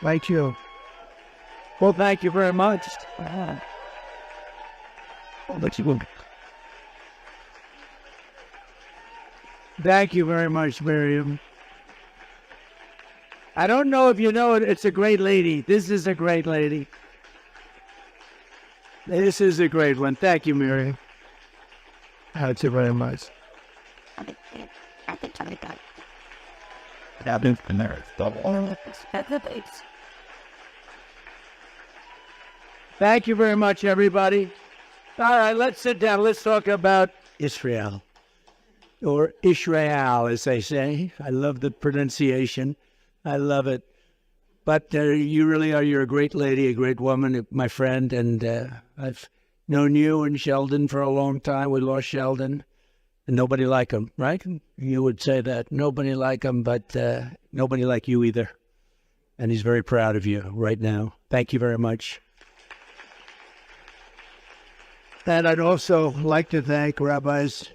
Thank you. Well, thank you very much. Thank you very much, Miriam. I don't know if you know it, it's a great lady. This is a great lady. This is a great one. Thank you, Miriam. Thank you very much. Thank you very much, everybody. All right, let's sit down. Let's talk about Israel, or Israel, as they say. I love the pronunciation. I love it. But you really are. You're a great lady, a great woman, my friend. And I've known you and Sheldon for a long time. We lost Sheldon. And nobody like him, right? You would say that. Nobody like him, but nobody like you either. And he's very proud of you right now. Thank you very much. And I'd also like to thank Rabbis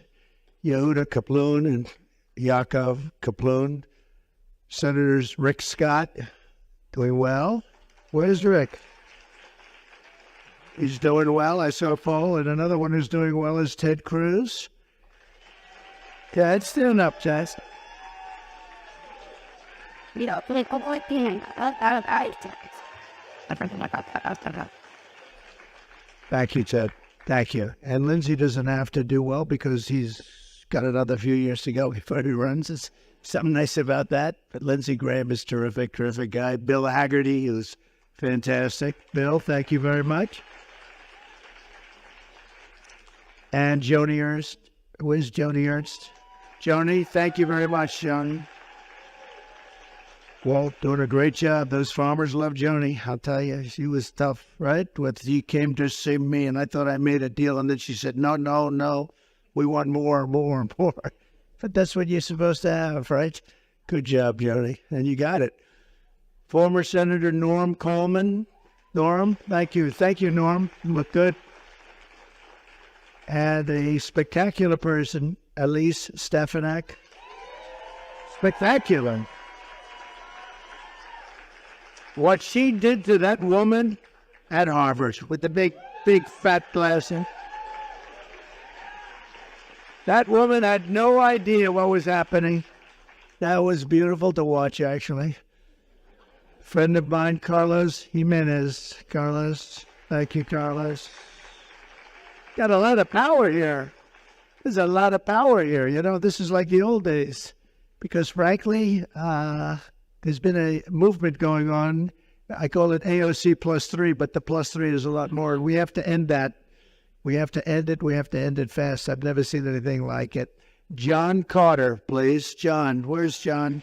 Yehuda Kaplun and Yaakov Kaplun, Senators Rick Scott, doing well. Where's Rick? He's doing well. I saw Paul, and another one who's doing well is Ted Cruz. Ted's doing up, Ted. Thank you, Ted. Thank you. And Lindsay doesn't have to do well because he's got another few years to go before he runs. There's something nice about that. But Lindsey Graham is terrific, terrific guy. Bill Haggerty is fantastic. Bill, thank you very much. And Joni Ernst. Where's Joni Ernst? Joni, thank you very much, Joni. Walt doing a great job. Those farmers love Joni. I'll tell you, she was tough, right? She came to see me, and I thought I made a deal, and then she said, no, we want more. But that's what you're supposed to have, right? Good job, Joni, and you got it. Former Senator Norm Coleman. Norm, thank you. Thank you, Norm. You look good. And a spectacular person, Elise Stefanak. Spectacular. What she did to that woman at Harvard with the big fat glasses. That woman had no idea what was happening. That was beautiful to watch, actually. Friend of mine, Carlos Jimenez. Carlos, thank you, Carlos. Got a lot of power here. There's a lot of power here. You know, this is like the old days. Because frankly, there's been a movement going on. I call it AOC +3, but the +3 is a lot more. We have to end that. We have to end it. We have to end it fast. I've never seen anything like it. John Carter, please. John, where's John?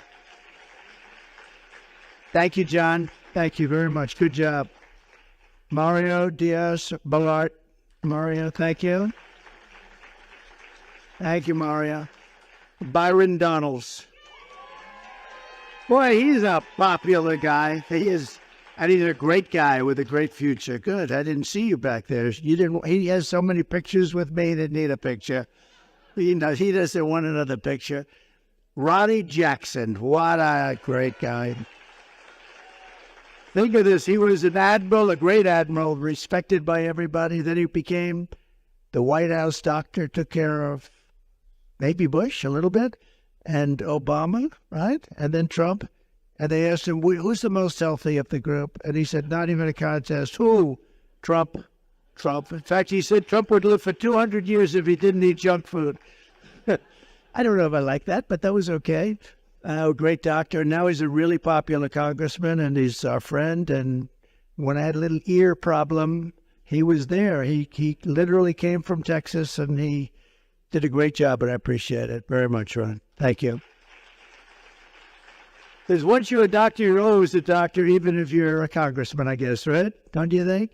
Thank you, John. Thank you very much. Good job. Mario Diaz-Balart. Mario, thank you. Thank you, Mario. Byron Donalds. Boy, he's a popular guy. He is, and he's a great guy with a great future. Good. I didn't see you back there. You didn't. He has so many pictures with me. He didn't need a picture. He doesn't want another picture. Ronnie Jackson. What a great guy. Think of this. He was an admiral, a great admiral, respected by everybody. Then he became the White House doctor, took care of maybe Bush a little bit, and Obama, right? And then Trump. And they asked him, who's the most healthy of the group? And he said, not even a contest. Who? Trump. In fact, he said Trump would live for 200 years if he didn't eat junk food. I don't know if I like that, but that was okay. Great doctor. Now he's a really popular congressman, and he's our friend. And when I had a little ear problem, he was there. He literally came from Texas, and he did a great job, and I appreciate it very much, Ron. Thank you. Because once you're a doctor, you're always a doctor, even if you're a congressman, I guess, right? Don't you think?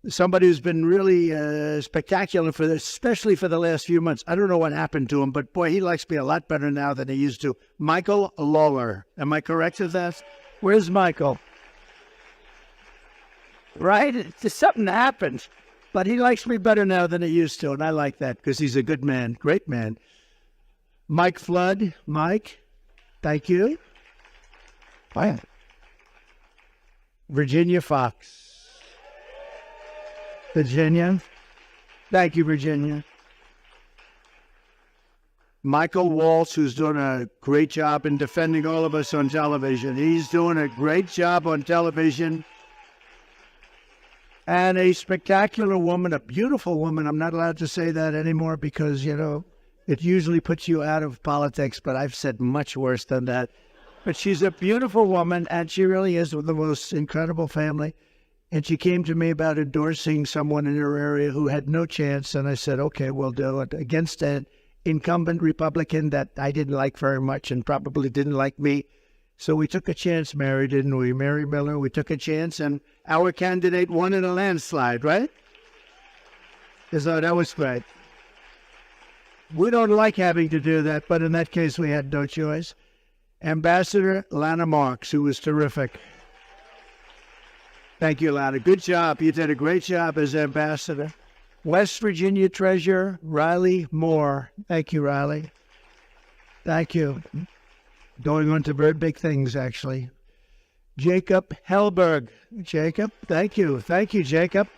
Somebody who's been really spectacular especially for the last few months. I don't know what happened to him, but boy, he likes me a lot better now than he used to. Michael Lawler. Am I correct with that? Where's Michael? Right? It's something happened. But he likes me better now than he used to, and I like that because he's a good man, great man. Mike Flood. Mike, thank you. Wow. Virginia Fox. Virginia. Thank you, Virginia. Michael Waltz, who's doing a great job in defending all of us on television. He's doing a great job on television. And a spectacular woman, a beautiful woman. I'm not allowed to say that anymore because, it usually puts you out of politics, but I've said much worse than that. But she's a beautiful woman, and she really is the most incredible family. And she came to me about endorsing someone in her area who had no chance, and I said, okay, we'll do it, against an incumbent Republican that I didn't like very much and probably didn't like me. So we took a chance, Mary, didn't we? Mary Miller, we took a chance, and our candidate won in a landslide, right? So that was great. We don't like having to do that, but in that case, we had no choice. Ambassador Lana Marks, who was terrific. Thank you, Lana. Good job. You did a great job as ambassador. West Virginia Treasurer Riley Moore. Thank you, Riley. Thank you. Going on to very big things, actually. Jacob Hellberg. Jacob, thank you. Thank you, Jacob.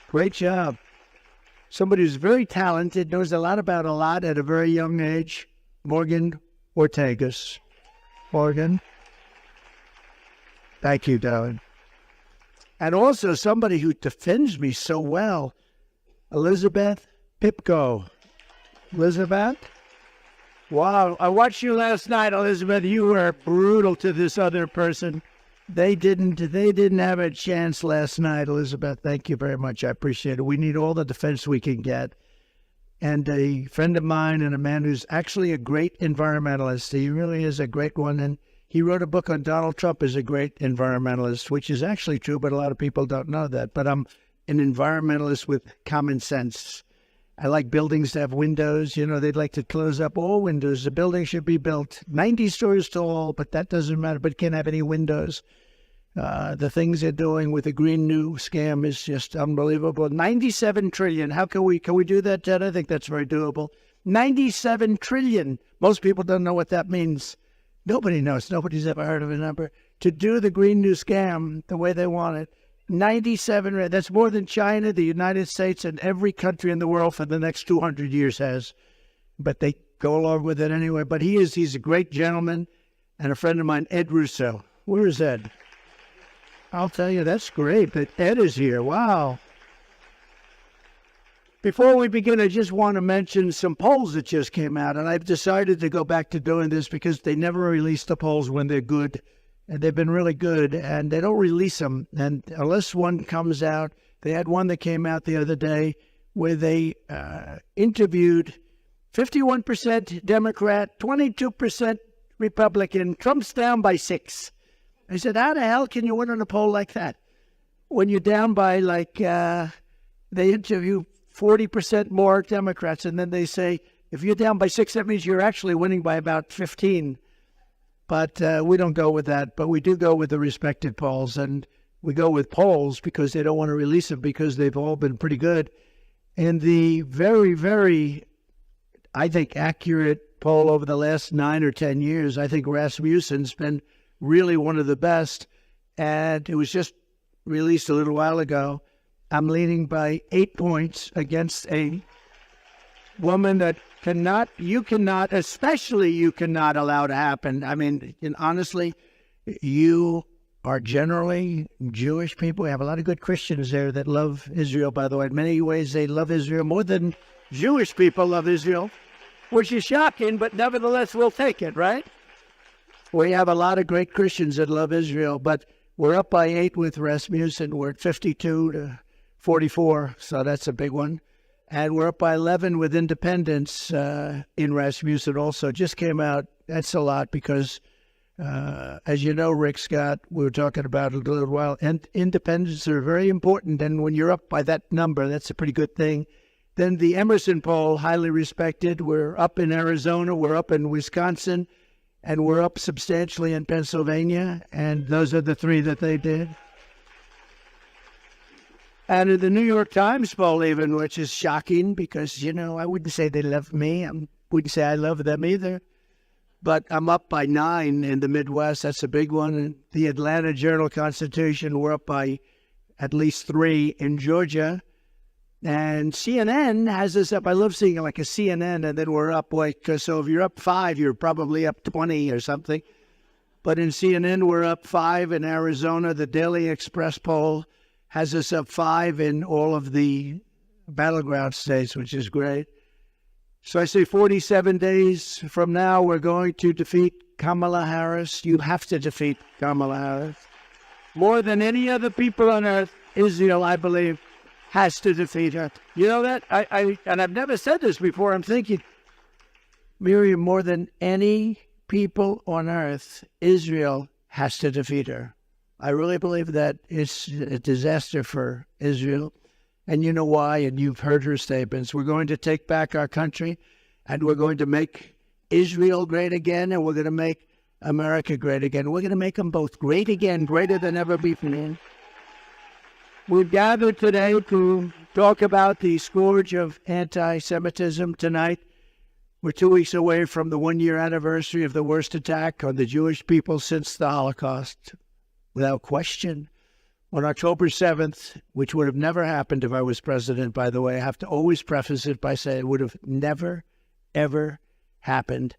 Great job. Somebody who's very talented, knows a lot about a lot at a very young age. Morgan Ortegas. Morgan. Thank you, darling. And also somebody who defends me so well, Elizabeth Pipko. Elizabeth? Wow, I watched you last night, Elizabeth. You were brutal to this other person. They didn't have a chance last night, Elizabeth. Thank you very much. I appreciate it. We need all the defense we can get. And a friend of mine and a man who's actually a great environmentalist. He really is a great one. And he wrote a book on Donald Trump as a great environmentalist, which is actually true, but a lot of people don't know that. But I'm an environmentalist with common sense. I like buildings to have windows. They'd like to close up all windows. The building should be built 90 stories tall, but that doesn't matter. But it can't have any windows. The things they're doing with the Green New scam is just unbelievable. 97 trillion. How can we do that, Ted? I think that's very doable. 97 trillion. Most people don't know what that means. Nobody knows. Nobody's ever heard of a number. To do the Green New scam the way they want it. 97, that's more than China, the United States, and every country in the world for the next 200 years has. But they go along with it anyway. But he's a great gentleman and a friend of mine, Ed Russo. Where is Ed? I'll tell you, that's great that Ed is here. Wow. Before we begin, I just want to mention some polls that just came out, and I've decided to go back to doing this because they never release the polls when they're good. And they've been really good, and they don't release them. And unless one comes out, they had one that came out the other day where they interviewed 51% Democrat, 22% Republican. Trump's down by 6. I said, how the hell can you win on a poll like that? When you're down by they interview 40% more Democrats, and then they say, if you're down by 6, that means you're actually winning by about 15. But we don't go with that. But we do go with the respected polls. And we go with polls because they don't want to release them because they've all been pretty good. And the very, very, I think, accurate poll over the last 9 or 10 years, I think Rasmussen's been really one of the best. And it was just released a little while ago. I'm leading by 8 points against a woman that you cannot allow to happen. I mean, honestly, you are generally Jewish people. We have a lot of good Christians there that love Israel, by the way. In many ways, they love Israel more than Jewish people love Israel, which is shocking, but nevertheless, we'll take it, right? We have a lot of great Christians that love Israel, but we're up by 8 with Rasmussen. We're at 52 to 44, so that's a big one. And we're up by 11 with independents in Rasmussen also. Just came out. That's a lot because As you know, Rick Scott, we were talking about it a little while, and independents are very important. And when you're up by that number, that's a pretty good thing. Then the Emerson poll, highly respected. We're up in Arizona, we're up in Wisconsin, and we're up substantially in Pennsylvania. And those are the three that they did. And in the New York Times poll even, which is shocking because, I wouldn't say they love me. I wouldn't say I love them either. But I'm up by 9 in the Midwest. That's a big one. And the Atlanta Journal-Constitution, we're up by at least 3 in Georgia. And CNN has us up. I love seeing like a CNN, and then we're up so if you're up 5, you're probably up 20 or something. But in CNN, we're up 5 in Arizona. The Daily Express poll has us up 5 in all of the battleground states, which is great. So I say 47 days from now, we're going to defeat Kamala Harris. You have to defeat Kamala Harris. More than any other people on earth, Israel, I believe, has to defeat her. You know that? And I've never said this before. I'm thinking, Miriam, more than any people on earth, Israel has to defeat her. I really believe that it's a disaster for Israel. And you know why, and you've heard her statements. We're going to take back our country, and we're going to make Israel great again, and we're going to make America great again. We're going to make them both great again, greater than ever before. We've gathered today to talk about the scourge of anti-Semitism tonight. We're 2 weeks away from the 1-year anniversary of the worst attack on the Jewish people since the Holocaust. Without question. On October 7th, which would have never happened if I was president, by the way, I have to always preface it by saying it would have never, ever happened.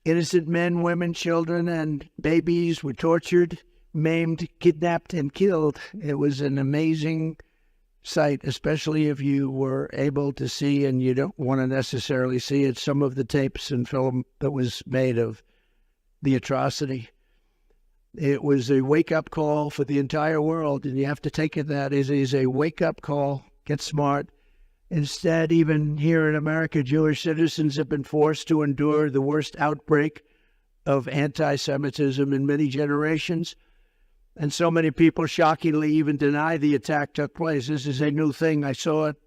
Innocent men, women, children, and babies were tortured, maimed, kidnapped, and killed. It was an amazing sight, especially if you were able to see, and you don't want to necessarily see it, some of the tapes and film that was made of the atrocity. It was a wake-up call for the entire world, and you have to take it that it is a wake-up call. Get smart. Instead, even here in America, Jewish citizens have been forced to endure the worst outbreak of anti-Semitism in many generations. And so many people shockingly even deny the attack took place. This is a new thing. I saw it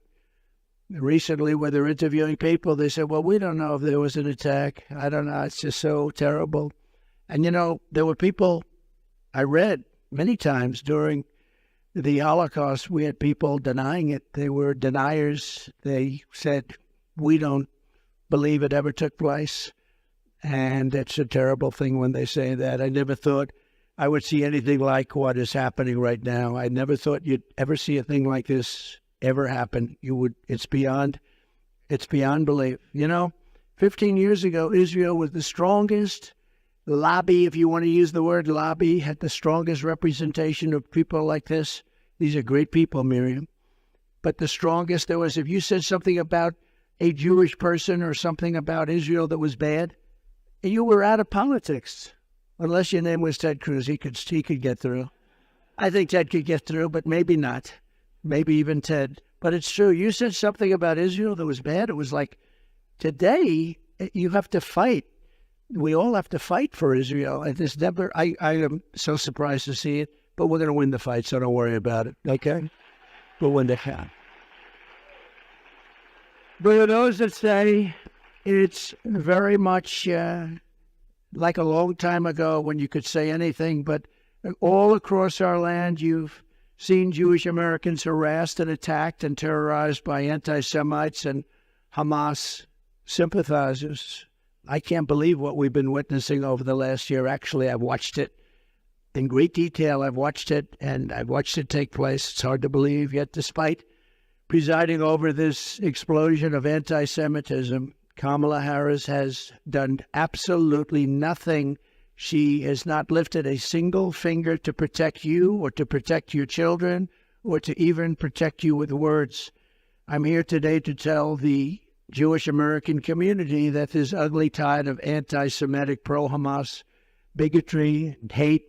recently where they're interviewing people. They said, well, we don't know if there was an attack. I don't know. It's just so terrible. And, there were people I read many times during the Holocaust, we had people denying it. They were deniers. They said, we don't believe it ever took place. And it's a terrible thing when they say that. I never thought I would see anything like what is happening right now. I never thought you'd ever see a thing like this ever happen. It's beyond belief. 15 years ago, Israel was the strongest lobby, if you want to use the word lobby, had the strongest representation of people like this. These are great people, Miriam. But the strongest there was, if you said something about a Jewish person or something about Israel that was bad, you were out of politics. Unless your name was Ted Cruz, he could get through. I think Ted could get through, but maybe not. Maybe even Ted. But it's true. You said something about Israel that was bad. It was like, today, you have to fight. We all have to fight for Israel. And this never, I am so surprised to see it, but we're going to win the fight, so don't worry about it, okay? We'll win the fight. But for those that say it's very much like a long time ago when you could say anything, but all across our land, you've seen Jewish Americans harassed and attacked and terrorized by anti-Semites and Hamas sympathizers. I can't believe what we've been witnessing over the last year. Actually, I've watched it in great detail. I've watched it, and I've watched it take place. It's hard to believe, yet despite presiding over this explosion of anti-Semitism, Kamala Harris has done absolutely nothing. She has not lifted a single finger to protect you or to protect your children or to even protect you with words. I'm here today to tell the Jewish American community that this ugly tide of anti-Semitic pro-Hamas bigotry and hate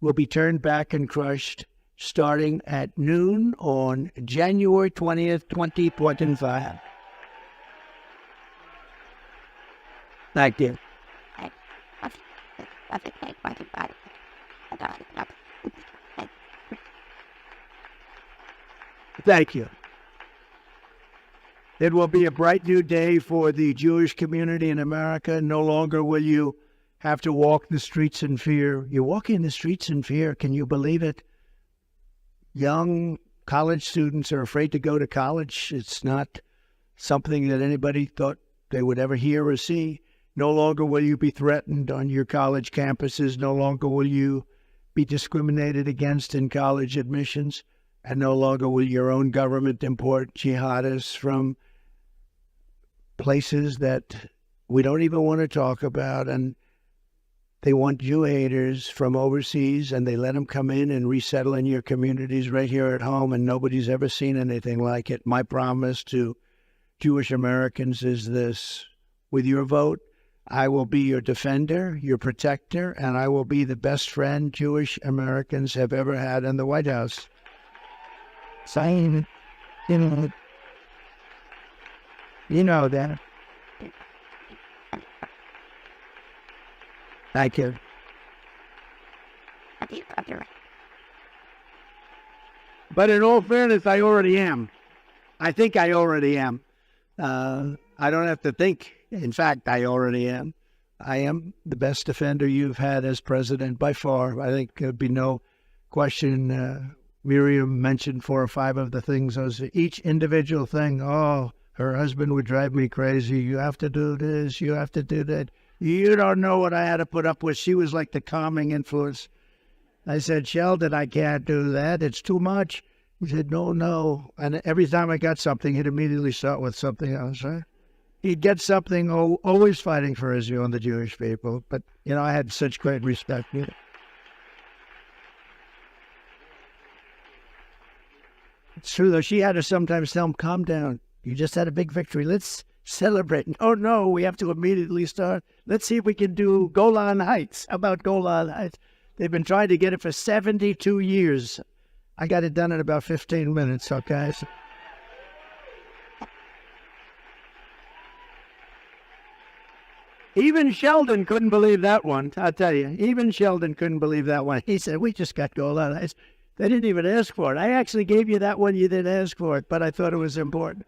will be turned back and crushed starting at noon on January 20th, 2025. Thank you. Thank you. It will be a bright new day for the Jewish community in America. No longer will you have to walk the streets in fear. You're walking the streets in fear. Can you believe it? Young college students are afraid to go to college. It's not something that anybody thought they would ever hear or see. No longer will you be threatened on your college campuses. No longer will you be discriminated against in college admissions. And no longer will your own government import jihadists from places that we don't even want to talk about. And they want Jew haters from overseas, and they let them come in and resettle in your communities right here at home, and nobody's ever seen anything like it. My promise to Jewish Americans is this: with your vote, I will be your defender, your protector, and I will be the best friend Jewish Americans have ever had in the White House. Sign, you know that. Thank you. But in all fairness, I already am. I think I already am. I don't have to think. In fact, I already am. I am the best defender you've had as president by far. I think there'd be no question. Miriam mentioned 4 or 5 of the things. Each individual thing. Oh, her husband would drive me crazy. You have to do this. You have to do that. You don't know what I had to put up with. She was like the calming influence. I said, Sheldon, I can't do that. It's too much. He said, no. And every time I got something, he'd immediately start with something else. Right? He'd get something, always fighting for Israel and the Jewish people. But, I had such great respect. It's true, though. She had to sometimes tell him, calm down. You just had a big victory. Let's celebrate. Oh, no, we have to immediately start. Let's see if we can do Golan Heights. How about Golan Heights? They've been trying to get it for 72 years. I got it done in about 15 minutes, okay? Even Sheldon couldn't believe that one, I'll tell you. Even Sheldon couldn't believe that one. He said, we just got Golan Heights. They didn't even ask for it. I actually gave you that one. You didn't ask for it, but I thought it was important.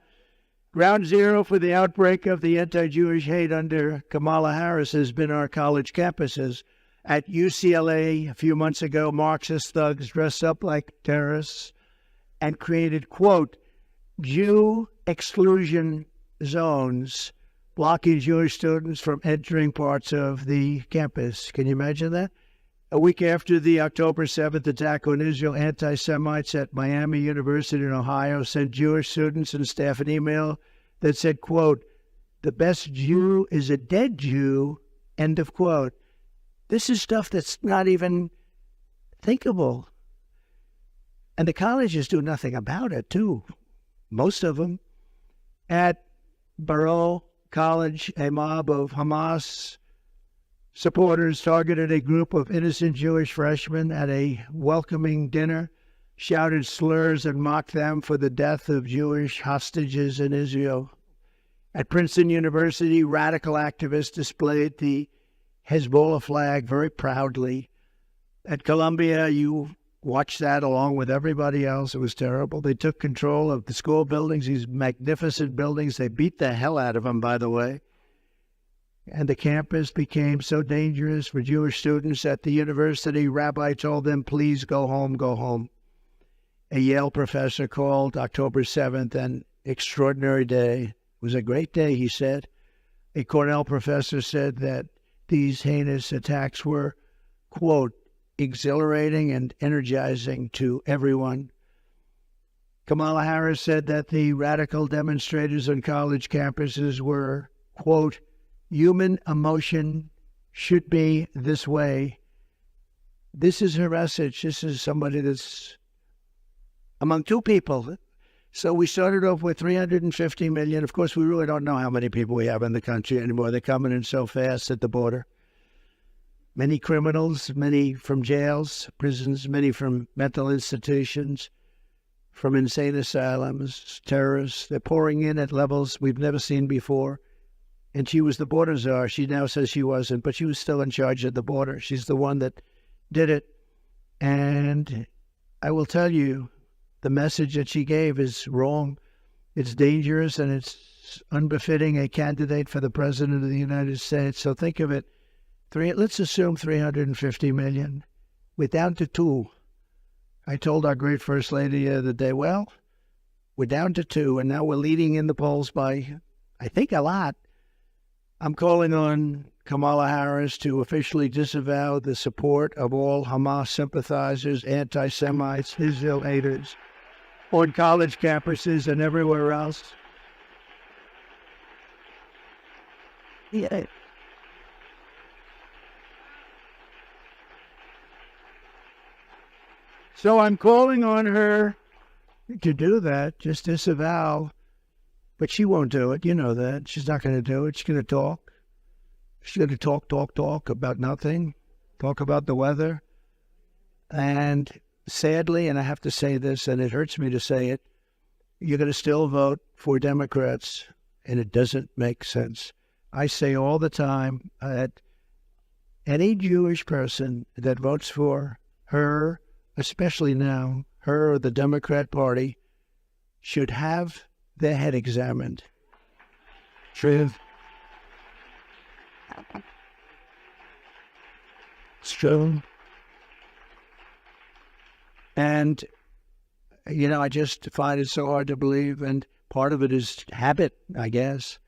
Ground zero for the outbreak of the anti-Jewish hate under Kamala Harris has been our college campuses. At UCLA a few months ago, Marxist thugs dressed up like terrorists and created, quote, Jew exclusion zones, blocking Jewish students from entering parts of the campus. Can you imagine that? A week after the October 7th attack on Israel, anti-Semites at Miami University in Ohio sent Jewish students and staff an email that said, quote, the best Jew is a dead Jew, end of quote. This is stuff that's not even thinkable. And the colleges do nothing about it, too. Most of them. At Baruch College, a mob of Hamas supporters targeted a group of innocent Jewish freshmen at a welcoming dinner, shouted slurs and mocked them for the death of Jewish hostages in Israel. At Princeton University, radical activists displayed the Hezbollah flag very proudly. At Columbia, you watched that along with everybody else. It was terrible. They took control of the school buildings, these magnificent buildings. They beat the hell out of them, by the way. And the campus became so dangerous for Jewish students at the university, Rabbi told them, please go home, go home. A Yale professor called October 7th an extraordinary day. It was a great day, he said. A Cornell professor said that these heinous attacks were, quote, exhilarating and energizing to everyone. Kamala Harris said that the radical demonstrators on college campuses were, quote, human emotion should be this way. This is her message. This is somebody that's among 2 people. So we started off with 350 million. Of course, we really don't know how many people we have in the country anymore. They're coming in so fast at the border. Many criminals, many from jails, prisons, many from mental institutions, from insane asylums, terrorists. They're pouring in at levels we've never seen before. and she was the border czar. She now says she wasn't, but she was still in charge of the border. She's the one that did it. And I will tell you, the message that she gave is wrong. It's dangerous, and it's unbefitting a candidate for the president of the United States. So think of it. Let's assume 350 million. We're down to 2. I told our great First Lady the other day, well, we're down to 2, and now we're leading in the polls by, I think, a lot. I'm calling on Kamala Harris to officially disavow the support of all Hamas sympathizers, anti-Semites, Israel haters, on college campuses and everywhere else. Yeah. So I'm calling on her to do that, just disavow. But she won't do it. You know that. She's not going to do it. She's going to talk. She's going to talk about nothing, talk about the weather. And sadly, and I have to say this, and it hurts me to say it, you're going to still vote for Democrats, and it doesn't make sense. I say all the time that any Jewish person that votes for her, especially now, her or the Democrat Party, should have their head examined. Truth. It's true. And, you know, I just find it so hard to believe, and part of it is habit, I guess.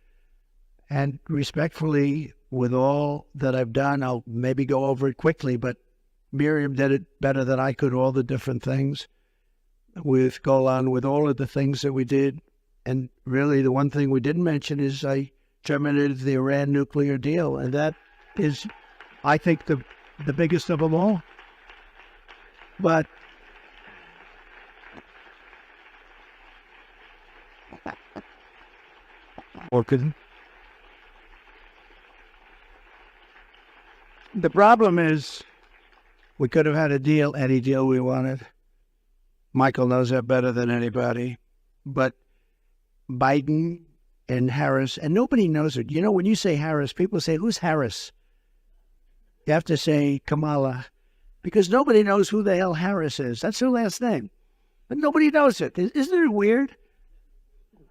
And respectfully, with all that I've done, I'll maybe go over it quickly, but Miriam did it better than I could, all the different things with Golan, with all of the things that we did. And really, the one thing we didn't mention is I terminated the Iran nuclear deal. And that is, I think, the biggest of them all. But the problem is we could have had a deal, any deal we wanted. Michael knows that better than anybody. But Biden and Harris, and nobody knows it. You know, when you say Harris, people say, who's Harris? You have to say Kamala, because nobody knows who the hell Harris is. That's her last name. But nobody knows it. Isn't it weird?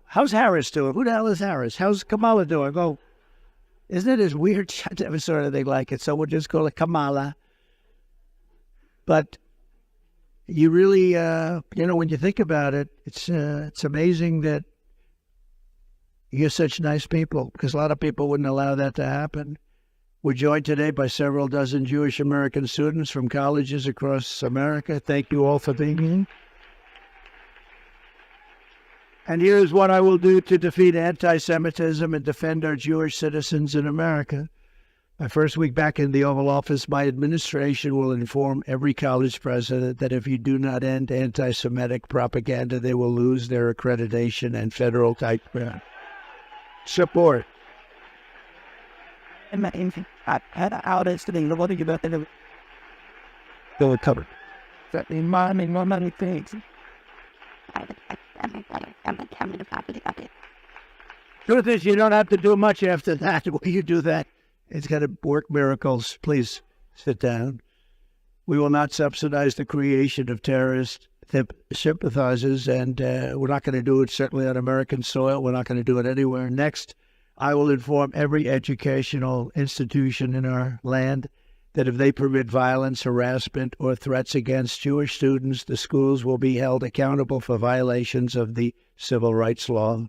How's Harris doing? Who the hell is Harris? How's Kamala doing? Oh, isn't it as weird? I never saw anything like it, so we'll just call it Kamala. But you really, you know, when you think about it, it's amazing that you're such nice people, because a lot of people wouldn't allow that to happen. We're joined today by several dozen Jewish American students from colleges across America. Thank you all for being here. And here's what I will do to defeat anti-Semitism and defend our Jewish citizens in America. My first week back in the Oval Office, my administration will inform every college president that if you do not end anti-Semitic propaganda, they will lose their accreditation and federal type support. Go covered. That in mind, not many things. Truth is, you don't have to do much after that. When you do that, it's going to work miracles. Please sit down. We will not subsidize the creation of terrorist sympathizers, and we're not going to do it certainly on American soil. We're not going to do it anywhere. Next, I will inform every educational institution in our land that if they permit violence, harassment, or threats against Jewish students, the schools will be held accountable for violations of the civil rights law.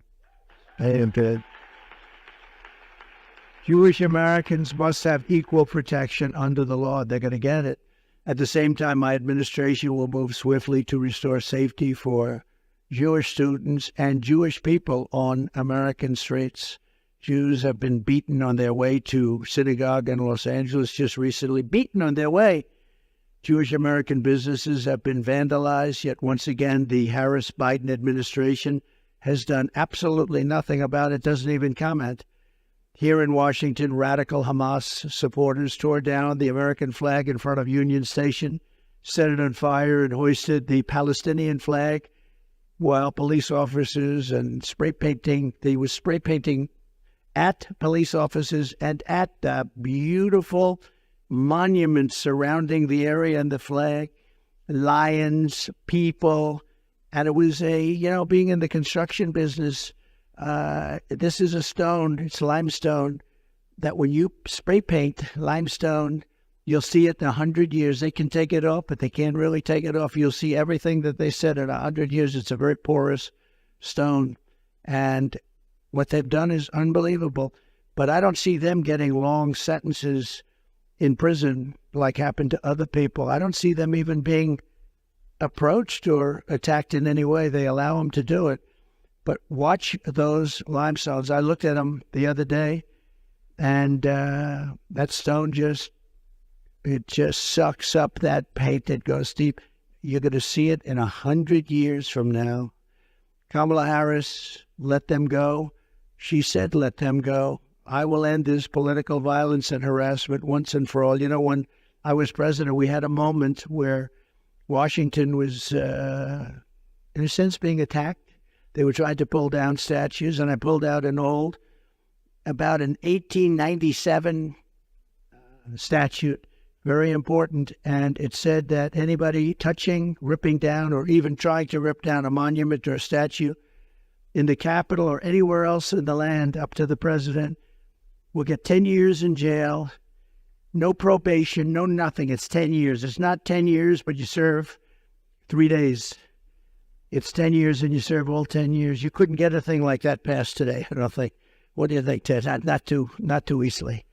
Jewish Americans must have equal protection under the law. They're going to get it. At the same time, my administration will move swiftly to restore safety for Jewish students and Jewish people on American streets. Jews have been beaten on their way to synagogue in Los Angeles just recently, beaten on their way. Jewish American businesses have been vandalized, yet once again, the Harris-Biden administration has done absolutely nothing about it, doesn't even comment. Here in Washington, radical Hamas supporters tore down the American flag in front of Union Station, set it on fire, and hoisted the Palestinian flag, while police officers and spray painting at police officers and at the beautiful monuments surrounding the area and the flag, lions, people. And it was being in the construction business, this is a stone, it's limestone, that when you spray paint limestone, you'll see it in 100 years. They can take it off, but they can't really take it off. You'll see everything that they said in 100 years. It's a very porous stone. And what they've done is unbelievable. But I don't see them getting long sentences in prison like happened to other people. I don't see them even being approached or attacked in any way. They allow them to do it. But watch those limestones. I looked at them the other day, and that stone just sucks up that paint that goes deep. You're going to see it in 100 years from now. Kamala Harris, let them go. She said, let them go. I will end this political violence and harassment once and for all. You know, when I was president, we had a moment where Washington was, in a sense, being attacked. They were trying to pull down statues, and I pulled out about an 1897 statute, very important, and it said that anybody touching, ripping down, or even trying to rip down a monument or a statue in the Capitol or anywhere else in the land up to the president will get 10 years in jail, no probation, no nothing. It's 10 years. It's not 10 years, but you serve 3 days. It's 10 years and you serve all 10 years. You couldn't get a thing like that passed today, I don't think. What do you think, Ted? Not too easily.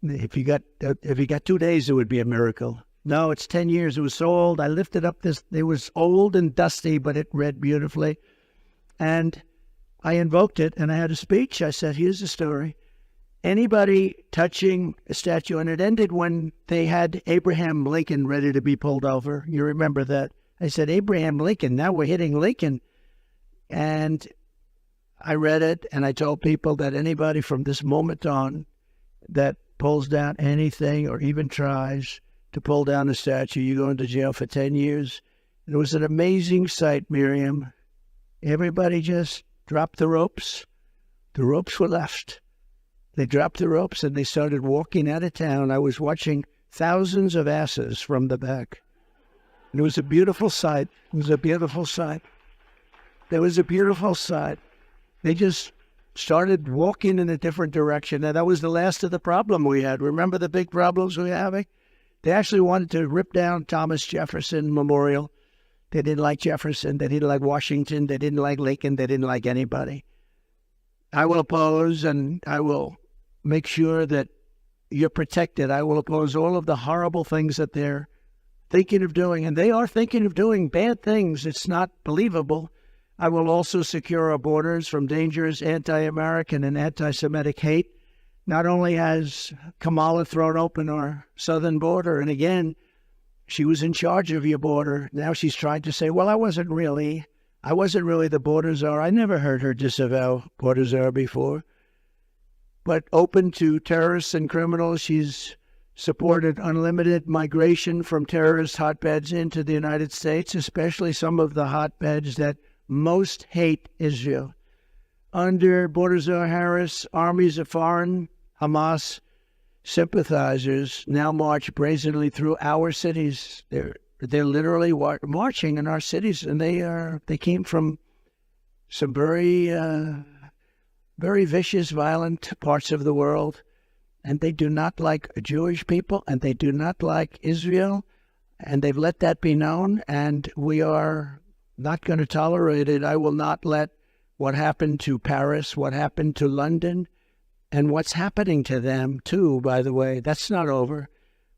If you got 2 days, it would be a miracle. No, it's 10 years. It was so old. I lifted up this. It was old and dusty, but it read beautifully. And I invoked it, and I had a speech. I said, here's the story. Anybody touching a statue, and it ended when they had Abraham Lincoln ready to be pulled over. You remember that? I said, Abraham Lincoln, now we're hitting Lincoln. And I read it, and I told people that anybody from this moment on that pulls down anything or even tries to pull down a statue, you go into jail for 10 years. It was an amazing sight, Miriam. Everybody just dropped the ropes. The ropes were left. They dropped the ropes and they started walking out of town. I was watching thousands of asses from the back. And it was a beautiful sight. It was a beautiful sight. There was a beautiful sight. They just started walking in a different direction. And that was the last of the problem we had. Remember the big problems we were having? They actually wanted to rip down Thomas Jefferson Memorial. They didn't like Jefferson. They didn't like Washington. They didn't like Lincoln. They didn't like anybody. I will oppose, and I will make sure that you're protected. I will oppose all of the horrible things that they're thinking of doing, and they are thinking of doing bad things. It's not believable. I will also secure our borders from dangerous anti-American and anti-Semitic hate. Not only has Kamala thrown open our southern border, and again, she was in charge of your border. Now she's trying to say, well, I wasn't really the border czar. I never heard her disavow border czar before. But open to terrorists and criminals, she's supported unlimited migration from terrorist hotbeds into the United States, especially some of the hotbeds that most hate Israel. Under border czar Harris, armies of foreign Hamas sympathizers now march brazenly through our cities. They're literally marching in our cities, and they came from some very vicious, violent parts of the world, and they do not like Jewish people, and they do not like Israel, and they've let that be known, and we are not going to tolerate it. I will not let what happened to Paris, what happened to London, and what's happening to them, too, by the way. That's not over.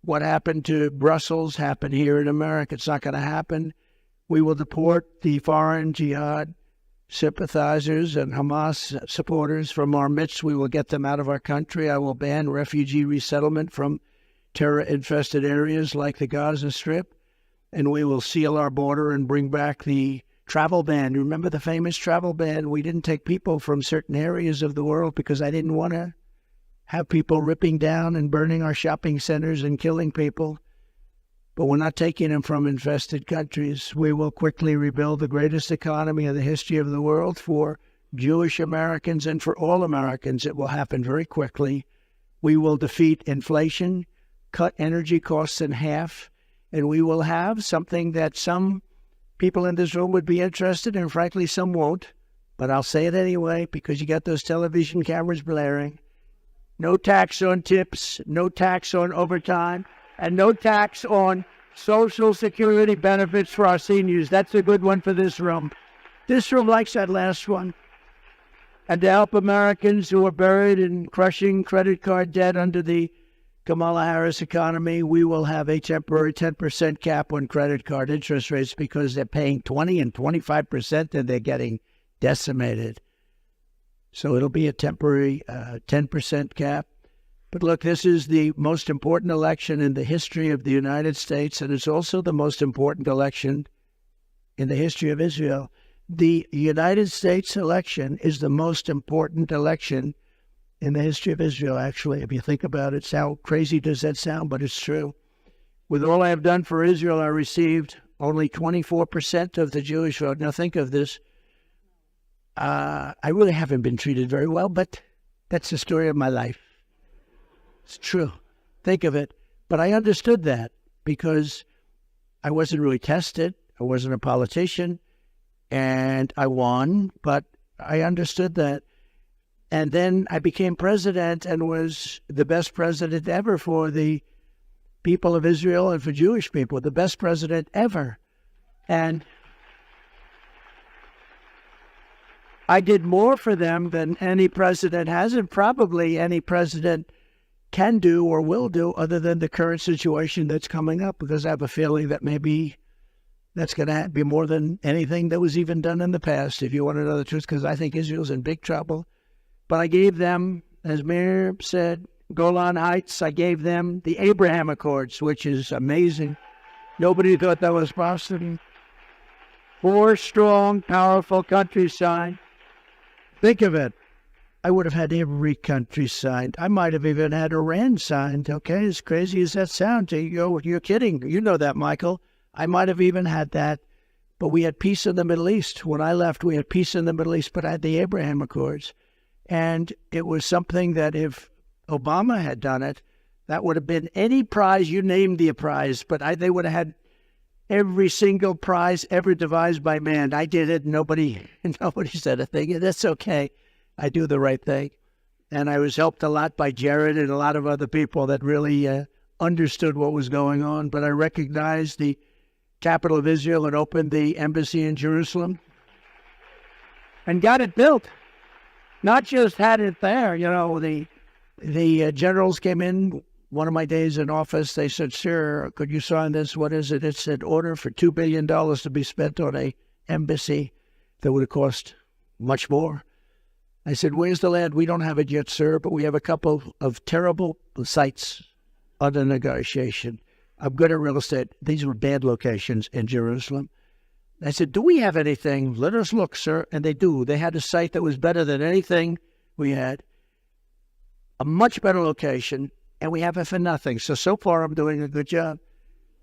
What happened to Brussels happened here in America. It's not going to happen. We will deport the foreign jihad sympathizers and Hamas supporters from our midst. We will get them out of our country. I will ban refugee resettlement from terror-infested areas like the Gaza Strip. And we will seal our border and bring back the travel ban. You remember the famous travel ban? We didn't take people from certain areas of the world because I didn't want to have people ripping down and burning our shopping centers and killing people. But we're not taking them from infested countries. We will quickly rebuild the greatest economy in the history of the world for Jewish Americans and for all Americans. It will happen very quickly. We will defeat inflation, cut energy costs in half, and we will have something that some people in this room would be interested in, frankly, some won't. But I'll say it anyway because you got those television cameras blaring. No tax on tips, no tax on overtime, and no tax on Social Security benefits for our seniors. That's a good one for this room. This room likes that last one. And to help Americans who are buried in crushing credit card debt under the Kamala Harris economy, we will have a temporary 10% cap on credit card interest rates because they're paying 20 and 25% and they're getting decimated. So it'll be a temporary 10% cap. But look, this is the most important election in the history of the United States, and it's also the most important election in the history of Israel. The United States election is the most important election in the history of Israel, actually. If you think about it, how crazy does that sound? But it's true. With all I have done for Israel, I received only 24% of the Jewish vote. Now think of this. I really haven't been treated very well, but that's the story of my life. It's true. Think of it. But I understood that because I wasn't really tested. I wasn't a politician. And I won, but I understood that. And then I became president and was the best president ever for the people of Israel and for Jewish people, the best president ever. And I did more for them than any president has, and probably any president can do or will do other than the current situation that's coming up, because I have a feeling that maybe that's going to be more than anything that was even done in the past, if you want to know the truth, because I think Israel's in big trouble. But I gave them, as Mayor said, Golan Heights. I gave them the Abraham Accords, which is amazing. Nobody thought that was possible. 4 strong, powerful countryside. Think of it. I would have had every country signed. I might have even had Iran signed, okay? As crazy as that sounds to you, you're kidding. You know that, Michael. I might have even had that. But we had peace in the Middle East. When I left, we had peace in the Middle East, but I had the Abraham Accords. And it was something that if Obama had done it, that would have been any prize, you named the prize, but they would have had every single prize ever devised by man. I did it. Nobody said a thing. That's okay. I do the right thing. And I was helped a lot by Jared and a lot of other people that really understood what was going on. But I recognized the capital of Israel and opened the embassy in Jerusalem and got it built. Not just had it there, you know, the generals came in one of my days in office. They said, "Sir, could you sign this? What is it?" It said, "Order for $2 billion to be spent on a embassy that would have cost much more." I said, "Where's the land?" "We don't have it yet, sir, but we have a couple of terrible sites under negotiation. I'm good at real estate." These were bad locations in Jerusalem. I said, "Do we have anything? Let us look, sir." And they do. They had a site that was better than anything we had, a much better location, and we have it for nothing. So far, I'm doing a good job.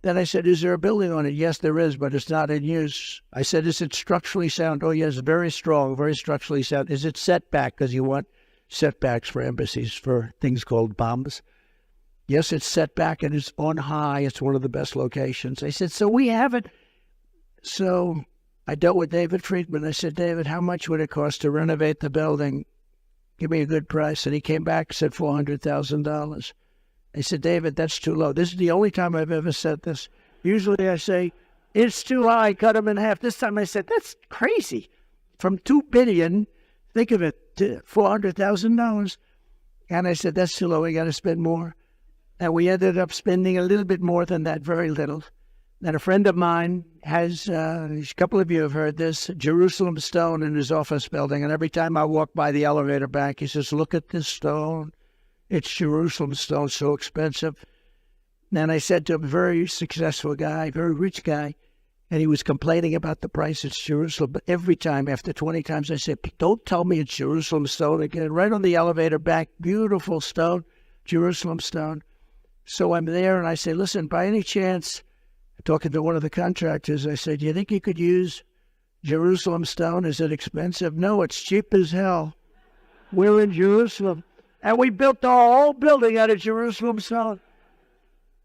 Then I said, "Is there a building on it?" "Yes, there is, but it's not in use." I said, "Is it structurally sound?" "Oh, yes, very strong, very structurally sound." "Is it set back?" Because you want setbacks for embassies for things called bombs. "Yes, it's set back and it's on high. It's one of the best locations." I said, "So we have it." So I dealt with David Friedman. I said, "David, how much would it cost to renovate the building? Give me a good price." And he came back and said $400,000. I said, "David, that's too low." This is the only time I've ever said this. Usually I say, "It's too high, cut them in half." This time I said, "That's crazy. From $2 billion, think of it, to $400,000. And I said, "That's too low. We got to spend more." And we ended up spending a little bit more than that, very little. And a friend of mine has, a couple of you have heard this, Jerusalem stone in his office building. And every time I walk by the elevator back, he says, "Look at this stone. It's Jerusalem stone, so expensive." And I said to him, very successful guy, very rich guy, and he was complaining about the price. "It's Jerusalem." But every time, after 20 times, I said, "Don't tell me it's Jerusalem stone again." Right on the elevator back, beautiful stone, Jerusalem stone. So I'm there and I say, "Listen, by any chance," talking to one of the contractors, I said, "Do you think you could use Jerusalem stone, is it expensive? No, it's cheap as hell. We're in Jerusalem. And we built the whole building out of Jerusalem stone.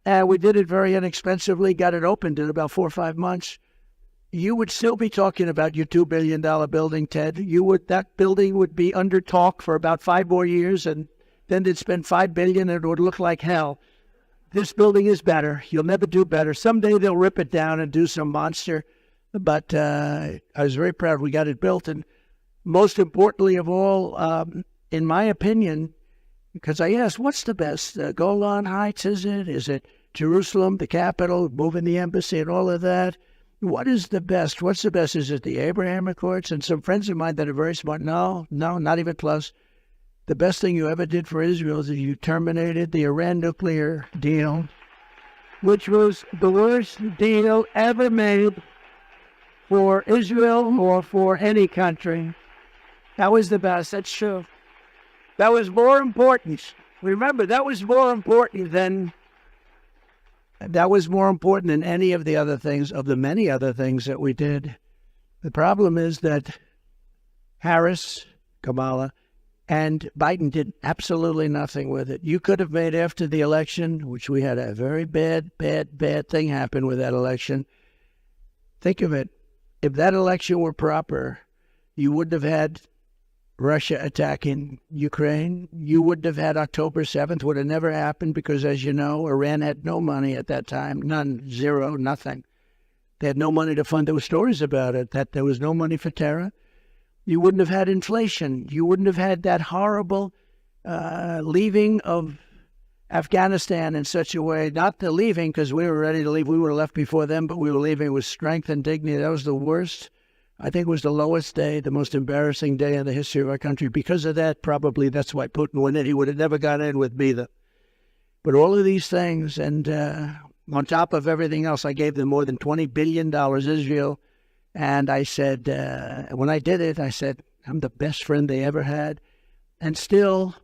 And we did it very inexpensively, got it opened in about 4 or 5 months. You would still be talking about your $2 billion building, Ted. That building would be under talk for about 5 more years, and then they'd spend $5 billion and it would look like hell. This building is better. You'll never do better. Someday they'll rip it down and do some monster. But I was very proud we got it built. And most importantly of all, in my opinion, because I asked, what's the best? Golan Heights, is it? Is it Jerusalem, the capital, moving the embassy and all of that? What is the best? What's the best? Is it the Abraham Accords? And some friends of mine that are very smart, no, not even close. The best thing you ever did for Israel is you terminated the Iran nuclear deal, which was the worst deal ever made for Israel or for any country. That was the best. That's true. That was more important. Remember, that was more important than any of the other things, of the many other things that we did. The problem is that Harris, Kamala, and Biden did absolutely nothing with it. You could have made after the election, which we had a very bad thing happen with that election. Think of it. If that election were proper, you wouldn't have had Russia attacking Ukraine. You wouldn't have had October 7th, would have never happened because, as you know, Iran had no money at that time. None, zero, nothing. They had no money to fund. There were stories about it, that there was no money for terror. You wouldn't have had inflation. You wouldn't have had that horrible leaving of Afghanistan in such a way, not the leaving because we were ready to leave. We would have left before them, but we were leaving with strength and dignity. That was the worst. I think it was the lowest day, the most embarrassing day in the history of our country. Because of that, probably that's why Putin went in. He would have never got in with me. But all of these things, and on top of everything else, I gave them more than $20 billion, Israel. And I said, when I did it, I said, I'm the best friend they ever had. And still,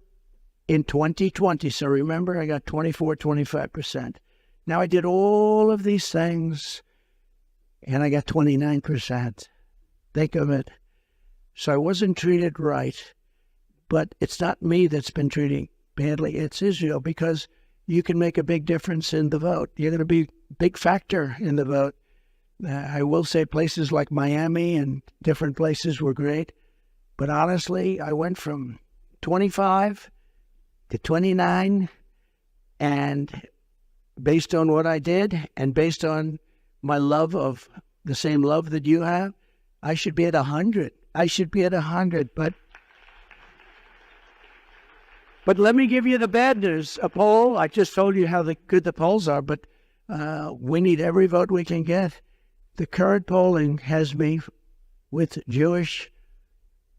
in 2020, so remember, I got 25%. Now I did all of these things, and I got 29%. Think of it. So I wasn't treated right, but it's not me that's been treating badly. It's Israel, because you can make a big difference in the vote. You're going to be a big factor in the vote. I will say places like Miami and different places were great, but honestly, I went from 25 to 29, and based on what I did and based on my love of the same love that you have, I should be at 100. I should be at 100, but let me give you the bad news. A poll, I just told you how good the polls are, but we need every vote we can get. The current polling has me with Jewish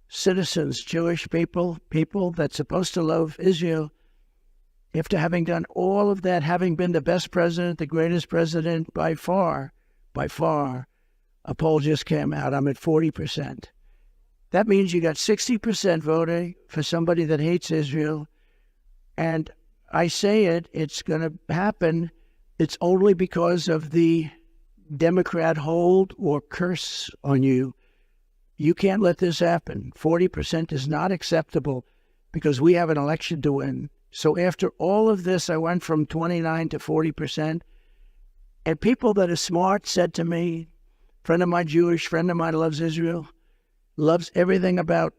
citizens, Jewish people that's supposed to love Israel. After having done all of that, having been the best president, the greatest president by far, a poll just came out. I'm at 40%. That means you got 60% voting for somebody that hates Israel. And I say it's going to happen. It's only because of the Democrat hold or curse on you. You can't let this happen. 40% is not acceptable because we have an election to win. So after all of this, I went from 29 to 40%. And people that are smart said to me, friend of mine, Jewish friend of mine, loves Israel, loves everything about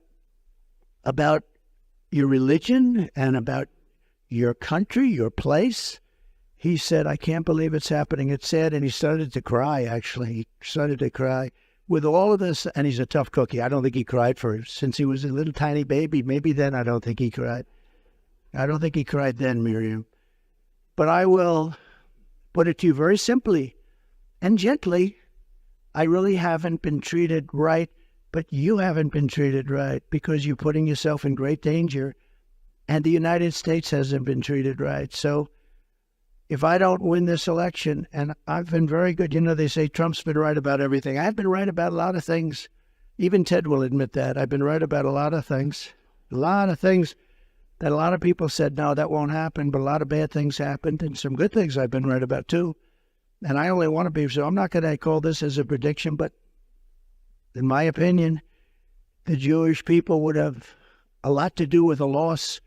your religion and about your country, your place. He said, I can't believe it's happening. It's sad. And he started to cry, actually. He started to cry with all of this. And he's a tough cookie. I don't think he cried since he was a little tiny baby. Maybe then I don't think he cried. I don't think he cried then, Miriam. But I will put it to you very simply and gently. I really haven't been treated right, but you haven't been treated right because you're putting yourself in great danger. And the United States hasn't been treated right. So if I don't win this election, and I've been very good, they say Trump's been right about everything. I've been right about a lot of things. Even Ted will admit that. I've been right about a lot of things. A lot of things that a lot of people said, no, that won't happen, but a lot of bad things happened, and some good things I've been right about too. And I only want to be, so I'm not going to call this as a prediction, but in my opinion, the Jewish people would have a lot to do with a loss.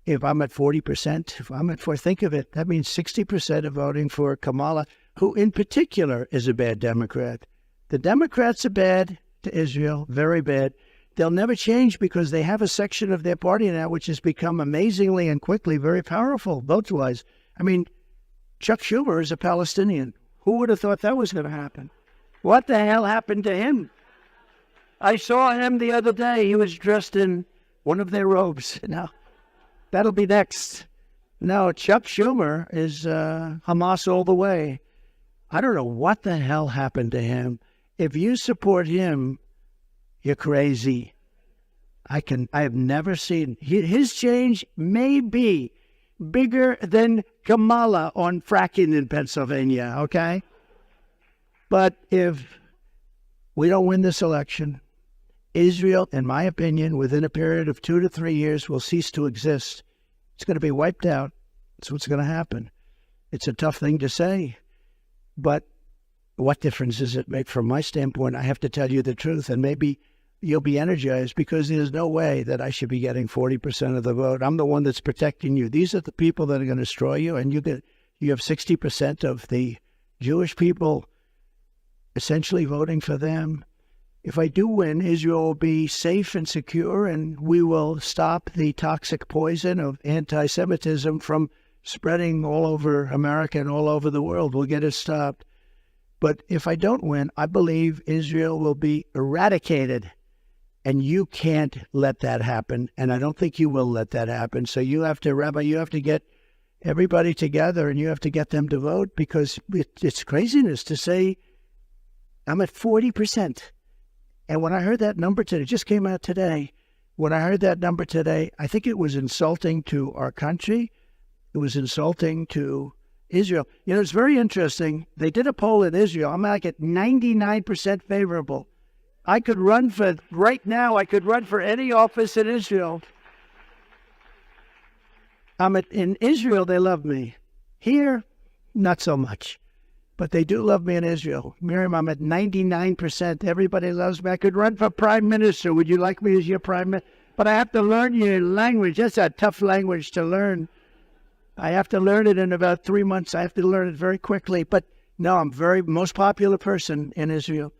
If I'm at 40%, if I'm at 4, think of it, that means 60% are voting for Kamala, who in particular is a bad Democrat. The Democrats are bad to Israel, very bad. They'll never change because they have a section of their party now which has become amazingly and quickly very powerful, votes-wise. I mean, Chuck Schumer is a Palestinian. Who would have thought that was going to happen? What the hell happened to him? I saw him the other day. He was dressed in one of their robes. Now, that'll be next. No, Chuck Schumer is Hamas all the way. I don't know what the hell happened to him. If you support him, you're crazy. I have never seen his change may be bigger than Kamala on fracking in Pennsylvania, okay? But if we don't win this election, Israel, in my opinion, within a period of 2 to 3 years, will cease to exist. It's going to be wiped out. That's what's going to happen. It's a tough thing to say, but what difference does it make from my standpoint? I have to tell you the truth, and maybe you'll be energized because there's no way that I should be getting 40% of the vote. I'm the one that's protecting you. These are the people that are going to destroy you, and you have 60% of the Jewish people essentially voting for them. If I do win, Israel will be safe and secure, and we will stop the toxic poison of anti-Semitism from spreading all over America and all over the world. We'll get it stopped. But if I don't win, I believe Israel will be eradicated, and you can't let that happen, and I don't think you will let that happen. So you have to, Rabbi, you have to get everybody together, and you have to get them to vote, because it's craziness to say I'm at 40%. And when I heard that number today, it just came out today. When I heard that number today, I think it was insulting to our country. It was insulting to Israel. You know, it's very interesting. They did a poll in Israel. I'm like at 99% favorable. I could run for, right now, I could run for any office in Israel. In Israel, they love me. Here, not so much. But they do love me in Israel. Miriam, I'm at 99%. Everybody loves me. I could run for prime minister. Would you like me as your prime minister? But I have to learn your language. That's a tough language to learn. I have to learn it in about 3 months. I have to learn it very quickly. But no, I'm most popular person in Israel.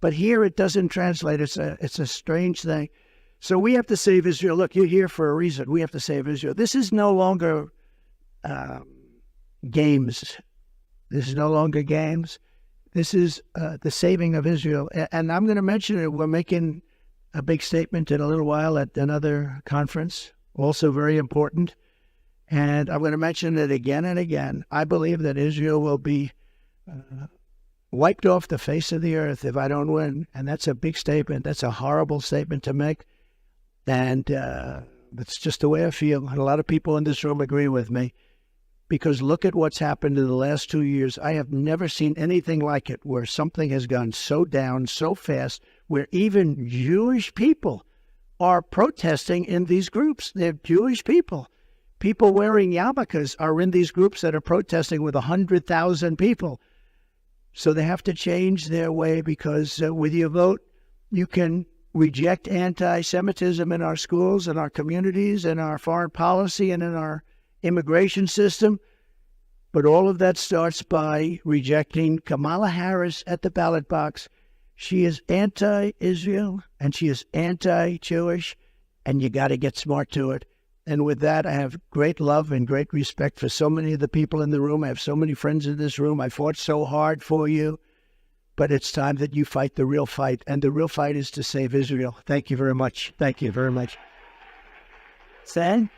But here it doesn't translate. It's a strange thing. So we have to save Israel. Look, you're here for a reason. We have to save Israel. This is no longer games. This is no longer games. This is the saving of Israel. And I'm going to mention it. We're making a big statement in a little while at another conference, also very important. And I'm going to mention it again and again. I believe that Israel will be wiped off the face of the earth if I don't win. And that's a big statement. That's a horrible statement to make. And that's just the way I feel. And a lot of people in this room agree with me. Because look at what's happened in the last 2 years. I have never seen anything like it, where something has gone so down so fast, where even Jewish people are protesting in these groups. They're Jewish people. People wearing yarmulkes are in these groups that are protesting with 100,000 people. So they have to change their way, because with your vote, you can reject anti-Semitism in our schools, in our communities, in our foreign policy, and in our immigration system. But all of that starts by rejecting Kamala Harris at the ballot box. She is anti-Israel and she is anti-Jewish, and you got to get smart to it. And with that, I have great love and great respect for so many of the people in the room. I have so many friends in this room. I fought so hard for you, but it's time that you fight the real fight, and the real fight is to save Israel. Thank you very much. Thank you very much. Sam?